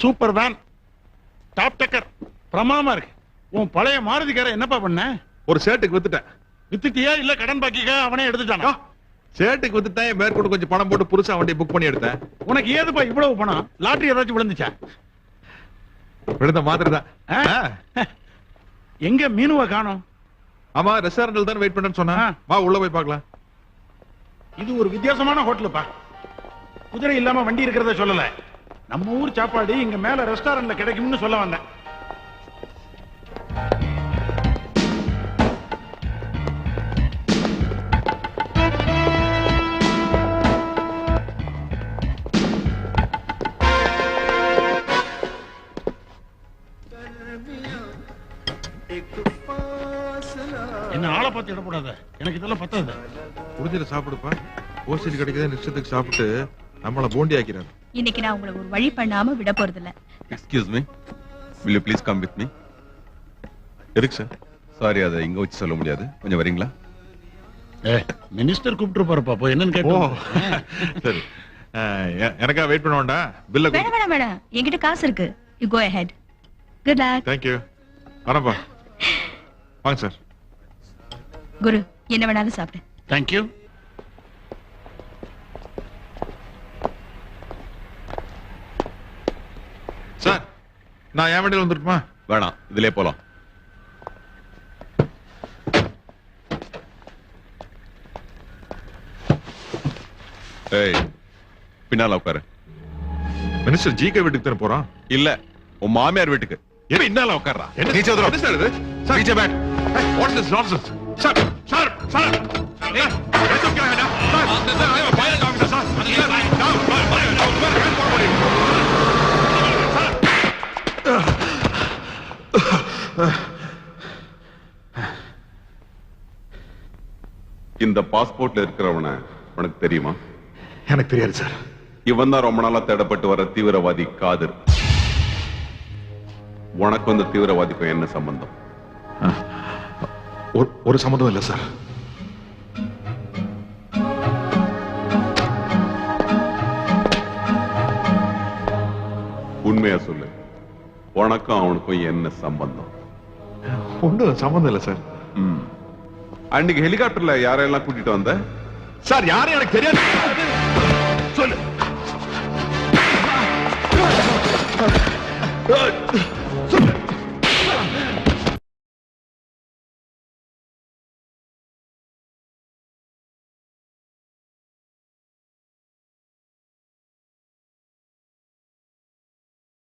Super van, top டக்கர், பிரமாதமா இருக்கு. உன் பழைய மாருதிக்கார என்னப்பா பண்ண? ஒரு ஷர்ட்டுக்கு வித்துட்டேன். வித்துட்டியா இல்ல கடன் பாக்கிக்கா அவனே எடுத்துட்டானா? ஷர்ட்டுக்கு வித்துட்டேன், மேற்கொண்டு கொஞ்சம் பணம் போட்டு புதுசா வண்டியை புக் பண்ணி எடுத்தேன். உனக்கு ஏதுப்பா இவ்வளவு பணம்? லாட்டரி ஏதாச்சும் விழுந்துச்சா? விழுந்த மாதிரி தான். எங்க மீனுவ காணோம்? ஆமா, ரெஸ்டாரண்ட்ல தான் வெயிட் பண்ணேன்னு சொன்னா. வா உள்ள போய் பார்க்கலாம். இது ஒரு வித்தியாசமான ஹோட்டலுப்பா. குதிரை இல்லாம வண்டி இருக்கிறத சொல்லல. நம்ம ஊர் சாப்பாடு இங்க மேல ரெஸ்டாரண்ட்ல கிடைக்கும்னு சொல்ல வந்தேன். என்ன ஆளை பார்த்து இடப்படாத, எனக்கு இதெல்லாம் பத்தாது. குடிஞ்சிட்டு சாப்பிடுப்பா. ஓசிடி கிடைக்குது நிச்சயத்துக்கு சாப்பிட்டு நம்மள போண்டி ஆக்கிறாரு. இன்னைக்கு நான் உங்களை ஒரு வழி பண்ணாம விட போறது இல்ல. Excuse me, will you please come with me? எதுக்கு சார்? சாரி, அதை இங்க வச்சு சொல்ல முடியாது, கொஞ்சம் வரீங்களா? மினிஸ்டர் கூப்பிட்டு போறப்பா, போ என்னன்னு கேட்டோம். சரி, எனக்கா வெயிட் பண்ண வேண்டாம். பில்ல வேணாம் வேணாம் வேணாம், என்கிட்ட காசு இருக்கு. You go ahead. Good luck. Thank you. வரப்பா. வாங்க சார். குரு, என்ன வேணாலும் சாப்பிடு. Thank you. சார், நான் என் வண்டியில் வந்துட்டுமா? வேணாம், இதுலயே போலாம். ஏய், பின்னால உட்காரு. மினிஸ்டர் ஜிகே வீட்டுக்கு தானே போறோம்? இல்ல, உன் மாமியார் வீட்டுக்கு. பின்னால உட்கார்றா. நீச்சே வந்துரும். என்ன சார் இது? சார், நீச்சே பேக். What's this nonsense? Sir, sir, sir. ஏய், எதுக்கு கேக்குறா? Sir, I am pilot officer sir. இந்த பாஸ்போர்ட்ல இருக்கிறவன உனக்கு தெரியுமா? எனக்கு தெரியாது சார். இவன் தான் ரொம்ப நாளா தேடப்பட்டு வர தீவிரவாதி காதர். உனக்கு வந்து தீவிரவாதிக்கும் என்ன சம்பந்தம்? ஒரு சம்மந்தம் இல்ல சார். உண்மையா சொல்லு, உனக்கும் அவனுக்கும் என்ன சம்பந்தம்? ஒன்றும் சம்மந்தம் இல்ல சார். அன்னைக்கு ஹெலிகாப்டர்ல யாரெல்லாம் கூட்டிட்டு வந்த? சார், யாரும் எனக்கு தெரியாது. சொல்லு.